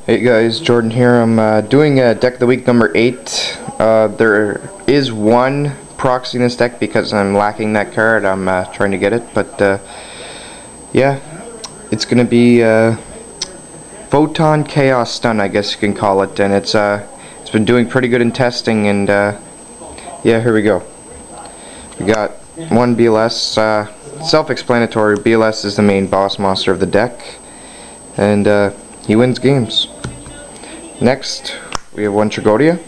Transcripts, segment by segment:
Hey guys, Jordan here. I'm doing deck of the week number 8. There is one proxy in this deck because I'm lacking that card. I'm trying to get it, but yeah, it's gonna be Photon Chaos Stun, I guess you can call it, and it's been doing pretty good in testing. And yeah, here we go. We got one BLS. Self-explanatory. BLS is the main boss monster of the deck, and he wins games. Next, we have one Yugioh.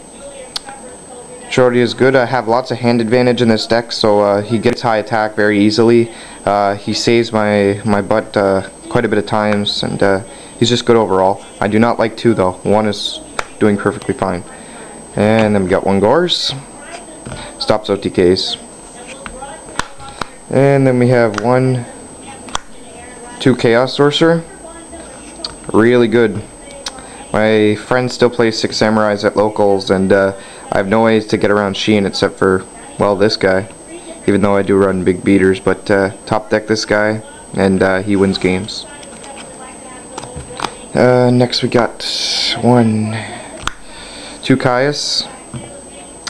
Yugioh is good. I have lots of hand advantage in this deck, so he gets high attack very easily. He saves my butt quite a bit of times, and he's just good overall. I do not like 2 though. 1 is doing perfectly fine. And then we got one Gores. Stops OTKs. And then we have 2 Chaos Sorcerer. Really good. My friend still plays 6 Samurais at locals, and I have no ways to get around Sheen except for, well, this guy. Even though I do run big beaters, but top deck this guy, and he wins games. Next we got 2 Chaos.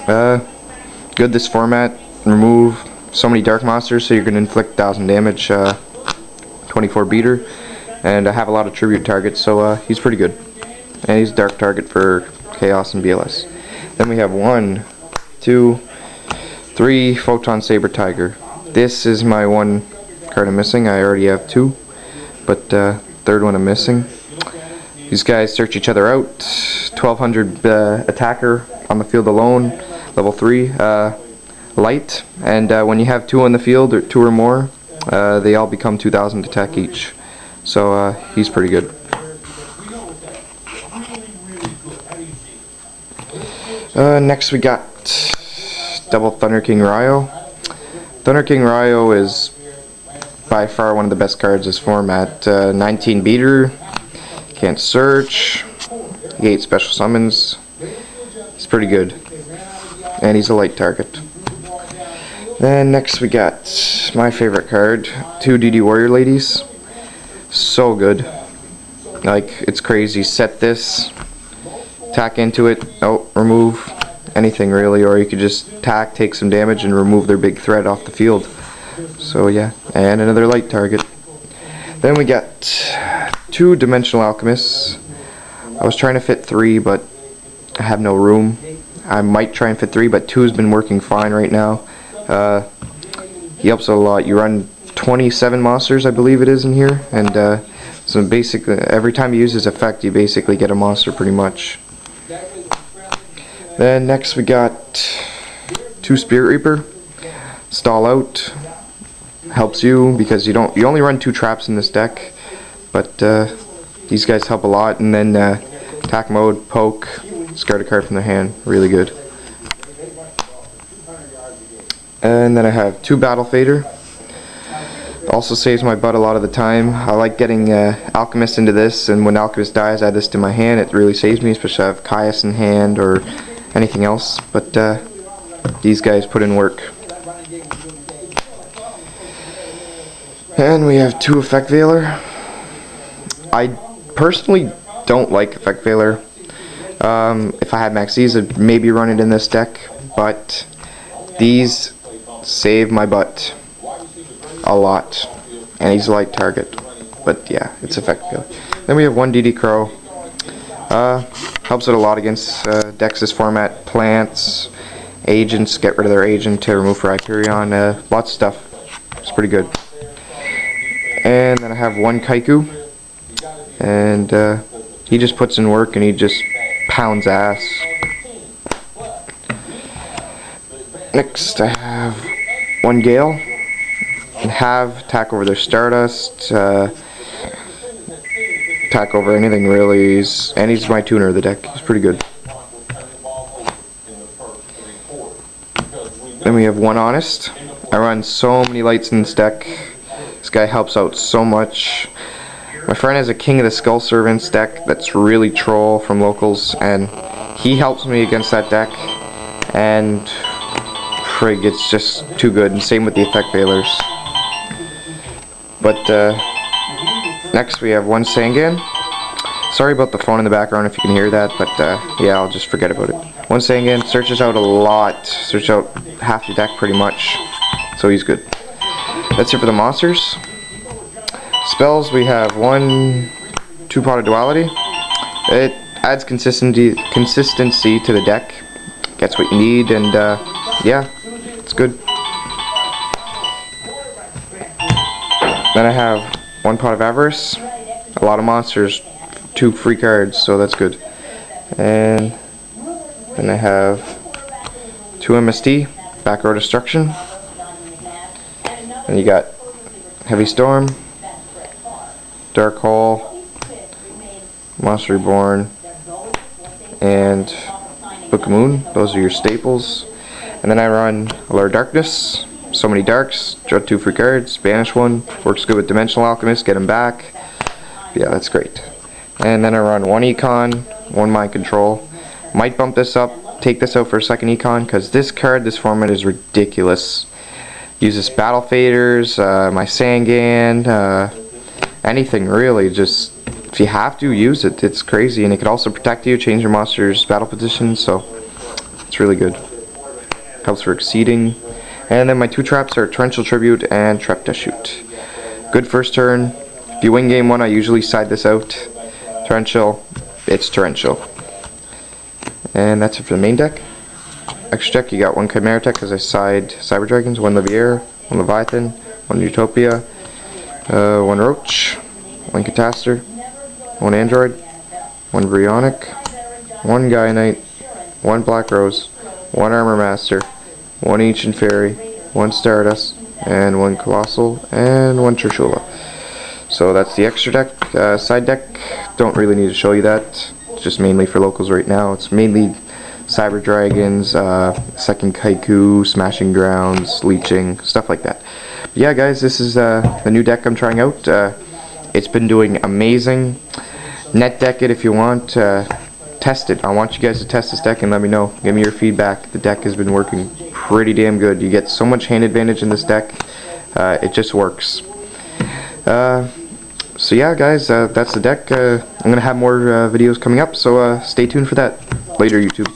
Good this format. Remove so many dark monsters, so you're going to inflict 1,000 damage. 24 beater. And I have a lot of tribute targets, so he's pretty good. And he's a dark target for Chaos and BLS. Then we have 1, 2, 3 Photon Saber Tiger. This is my one card I'm missing. I already have 2, but third one I'm missing. These guys search each other out. 1200 attacker on the field alone. Level 3 light. And when you have 2 on the field, or 2 or more, they all become 2000 attack each. So he's pretty good. Next we got double Thunder King Ryo. Thunder King Ryo is by far one of the best cards this format. 19 beater, can't search, he 8 special summons. He's pretty good, and he's a light target. Then next we got my favorite card, 2 DD Warrior Ladies. So good, like, it's crazy. Set this, tack into it, remove anything really, or you could just tack, take some damage, and remove their big threat off the field. So yeah, and another light target. Then we got 2 Dimensional Alchemists. I was trying to fit 3, but I have no room. I might try and fit 3, but 2 has been working fine right now. He helps a lot. You run 27 monsters, I believe it is, in here, and so basically every time you use his effect, you basically get a monster pretty much. Then next we got 2 Spirit Reaper. Stall out, helps you because you only run 2 traps in this deck, but these guys help a lot. And then attack mode, poke, discard a card from their hand, really good. And then I have 2 Battle Fader. Also saves my butt a lot of the time. I like getting Alchemist into this, and when Alchemist dies, I add this to my hand. It really saves me, especially if I have Chaos in hand or anything else. But these guys put in work. And we have 2 Effect Veiler. I personally don't like Effect Veiler. If I had Max Z's, I'd maybe run it in this deck, but these save my butt a lot, and he's a light target, but yeah, it's effective. Then we have 1 DD Crow. Helps it a lot against decks this format. Plants, agents, get rid of their agent to remove for Hyperion, lots of stuff. It's pretty good. And then I have 1 Kaiku, and he just puts in work and he just pounds ass. Next I have 1 Gale. And have attack over their Stardust, attack over anything really, and he's my tuner of the deck. He's pretty good. Then we have 1 Honest. I run so many lights in this deck. This guy helps out so much. My friend has a King of the Skull Servants deck that's really troll from locals, and he helps me against that deck, and frig, it's just too good, and same with the Effect Veilers. But next we have 1 Sangan. Sorry about the phone in the background if you can hear that, but yeah, I'll just forget about it. One saying again, searches out a lot. Search out half the deck pretty much, so he's good. That's it for the monsters. Spells, we have 2 Pot of Duality. It adds consistency to the deck. Gets what you need, and yeah, it's good. Then I have 1 Pot of Avarice. A lot of monsters, 2 free cards, so that's good. And then I have 2 MST, Back Row Destruction. And you got Heavy Storm, Dark Hole, Monster Reborn, and Book of Moon. Those are your staples. And then I run Allure Darkness. So many darks, draw 2 free cards, banish 1, works good with Dimensional Alchemist, get him back. Yeah, that's great. And then I run 1 Econ, 1 Mind Control. Might bump this up, take this out for a 2nd Econ, because this card, this format is ridiculous. Uses Battle Faders, my Sangan, anything really, just if you have to, use it. It's crazy, and it can also protect you, change your monster's battle position, so it's really good. Helps for exceeding. And then my 2 traps are Torrential Tribute and Trap to Shoot. Good first turn. If you win game 1, I usually side this out. Torrential, it's Torrential. And that's it for the main deck. Extra deck, you got 1 Chimera deck because I side Cyber Dragons, 1 Leviair, 1 Leviathan, 1 Utopia, 1 Roach, 1 Catastor, 1 Android, 1 Brionic, 1 Gaia Knight, 1 Black Rose, 1 Armor Master, 1 Ancient Fairy, 1 Stardust, and 1 Colossal, and 1 Trishula. So that's the extra deck. Side deck, don't really need to show you that. It's just mainly for locals right now. It's mainly Cyber Dragons, Second Kaiku, Smashing Grounds, Leeching, stuff like that. But yeah, guys, this is the new deck I'm trying out. It's been doing amazing. Net deck it if you want. Test it. I want you guys to test this deck and let me know. Give me your feedback. The deck has been working pretty damn good. You get so much hand advantage in this deck. It just works. So yeah, guys, that's the deck. I'm going to have more videos coming up, so stay tuned for that. Later, YouTube.